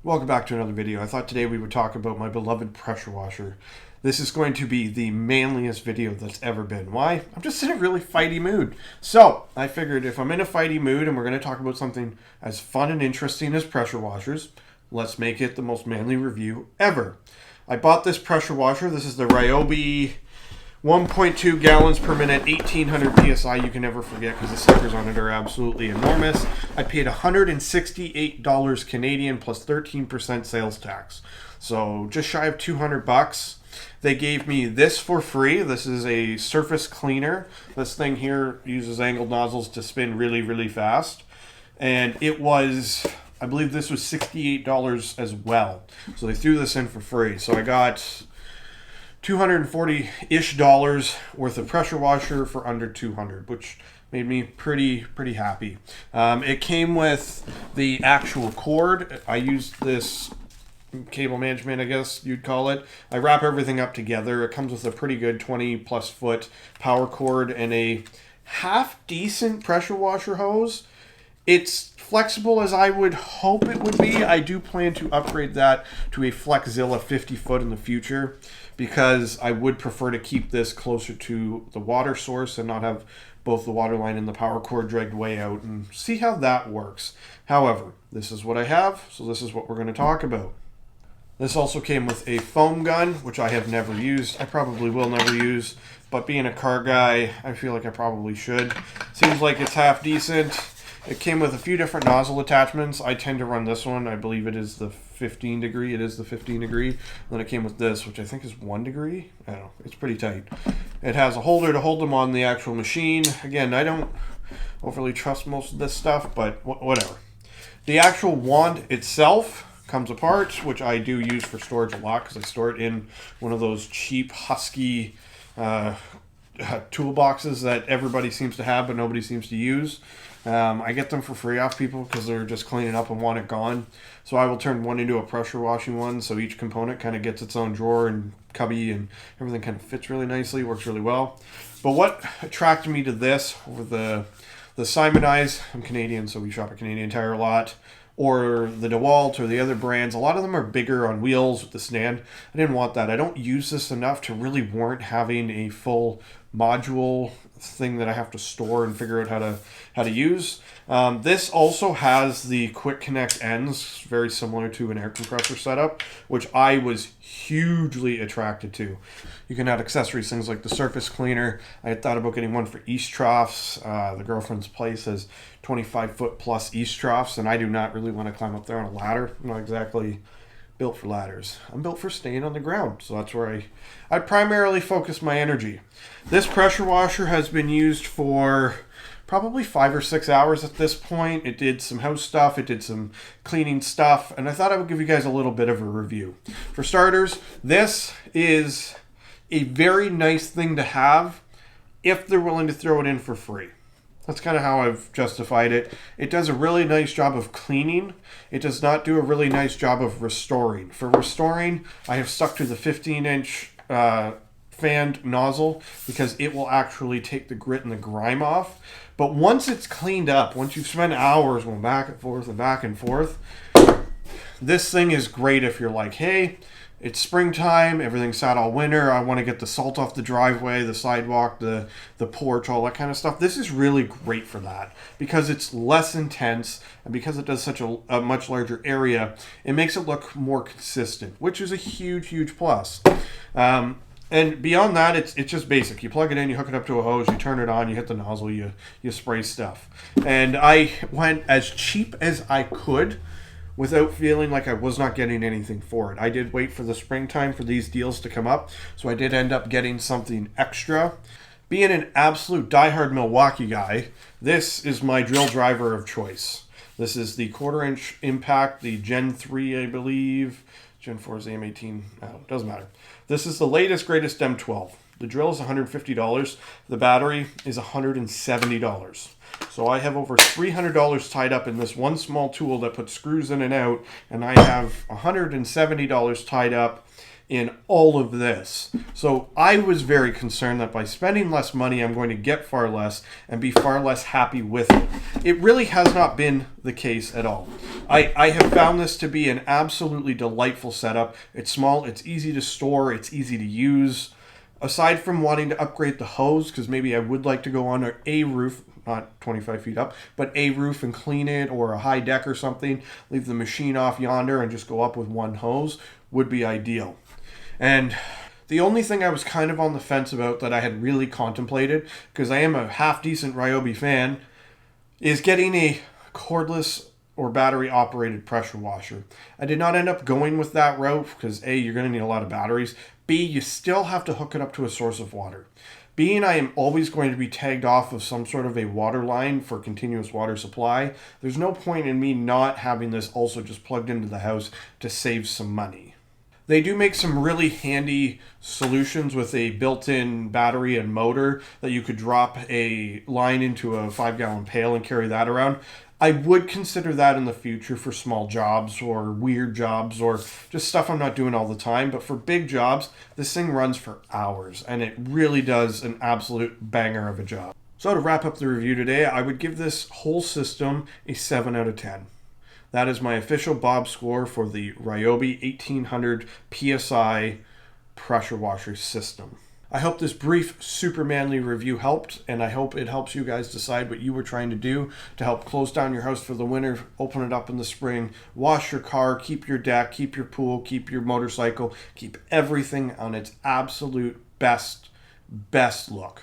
Welcome back to another video. I thought today we would talk about my beloved pressure washer. This is going to be the manliest video that's ever been. Why? I'm just in a really fighty mood. So I figured if I'm in a fighty mood and we're going to talk about something as fun and interesting as pressure washers, let's make it the most manly review ever. I bought this pressure washer. This is the Ryobi 1.2 gallons per minute, 1800 PSI. You can never forget because the stickers on it are absolutely enormous. I paid $168 Canadian plus 13% sales tax. So just shy of 200 bucks. They gave me this for free. This is a surface cleaner. This thing here uses angled nozzles to spin really, really fast. And it was, I believe this was $68 as well. So they threw this in for free. So I got $240-ish worth of pressure washer for under $200, which made me pretty happy. It came with the actual cord. I used this cable management, I guess you'd call it. I wrap everything up together. It comes with a pretty good 20+ foot power cord and a half decent pressure washer hose. It's flexible as I would hope it would be. I do plan to upgrade that to a Flexzilla 50 foot in the future because I would prefer to keep this closer to the water source and not have both the water line and the power cord dragged way out, and see how that works. However, this is what I have, so this is what we're going to talk about. This also came with a foam gun, which I have never used. I probably will never use, but being a car guy, I feel like I probably should. Seems like it's half decent. It came with a few different nozzle attachments. I tend to run this one. I believe it is the 15 degree. It is the 15 degree. And then it came with this, which I think is 1 degree. I don't know. It's pretty tight. It has a holder to hold them on the actual machine. Again, I don't overly trust most of this stuff, but whatever. The actual wand itself comes apart, which I do use for storage a lot because I store it in one of those cheap Husky toolboxes that everybody seems to have but nobody seems to use. I get them for free off people because they're just cleaning up and want it gone. So I will turn one into a pressure washing one, so each component kind of gets its own drawer and cubby and everything kind of fits really nicely, works really well. But what attracted me to this over the Simonize, I'm Canadian, so we shop at Canadian Tire a lot, or the DeWalt or the other brands, a lot of them are bigger on wheels with the stand. I didn't want that. I don't use this enough to really warrant having a full module thing that I have to store and figure out how to use. This also has the quick connect ends, very similar to an air compressor setup, which I was hugely attracted to. You can add accessories, things like the surface cleaner. I had thought about getting one for east troughs. The girlfriend's place has 25-foot plus east troughs, and I do not really want to climb up there on a ladder. I'm not exactly built for ladders. I'm built for staying on the ground, so that's where I primarily focus my energy. This pressure washer has been used for probably 5 or 6 hours at this point. It did some house stuff, it did some cleaning stuff, and I thought I would give you guys a little bit of a review. For starters, this is a very nice thing to have if they're willing to throw it in for free. That's kind of how I've justified it. It does a really nice job of cleaning. It does not do a really nice job of restoring. For restoring, I have stuck to the 15-inch fanned nozzle because it will actually take the grit and the grime off. But once it's cleaned up, once you've spent hours going back and forth, this thing is great if you're like, hey, it's springtime, everything's sat all winter, I want to get the salt off the driveway, the sidewalk, the porch, all that kind of stuff. This is really great for that because it's less intense, and because it does such a much larger area, it makes it look more consistent, which is a huge plus. And beyond that, it's just basic. You plug it in, you hook it up to a hose, you turn it on, you hit the nozzle, you spray stuff. And I went as cheap as I could without feeling like I was not getting anything for it. I did wait for the springtime for these deals to come up, so I did end up getting something extra. Being an absolute diehard Milwaukee guy, this is my drill driver of choice. This is the 1/4-inch Impact, the Gen 3, I believe. Gen 4 is the M18. It doesn't matter. This is the latest, greatest M12. The drill is $150. The battery is $170. So I have over $300 tied up in this one small tool that puts screws in and out, and I have $170 tied up in all of this. So I was very concerned that by spending less money, I'm going to get far less and be far less happy with it. It really has not been the case at all. I have found this to be an absolutely delightful setup. It's small, it's easy to store, it's easy to use. Aside from wanting to upgrade the hose, because maybe I would like to go on a roof, not 25 feet up, but a roof and clean it, or a high deck or something, leave the machine off yonder and just go up with one hose, would be ideal. And the only thing I was kind of on the fence about that I had really contemplated, because I am a half decent Ryobi fan, is getting a cordless or battery operated pressure washer. I did not end up going with that route because A, you're going to need a lot of batteries. B, you still have to hook it up to a source of water. Being I am always going to be tagged off of some sort of a water line for continuous water supply, there's no point in me not having this also just plugged into the house to save some money. They do make some really handy solutions with a built-in battery and motor that you could drop a line into a 5-gallon pail and carry that around. I would consider that in the future for small jobs or weird jobs or just stuff I'm not doing all the time. But for big jobs, this thing runs for hours and it really does an absolute banger of a job. So to wrap up the review today, I would give this whole system a 7 out of 10. That is my official Bob score for the Ryobi 1800 PSI pressure washer system. I hope this brief super manly review helped, and I hope it helps you guys decide what you were trying to do to help close down your house for the winter, open it up in the spring, wash your car, keep your deck, keep your pool, keep your motorcycle, keep everything on its absolute best look.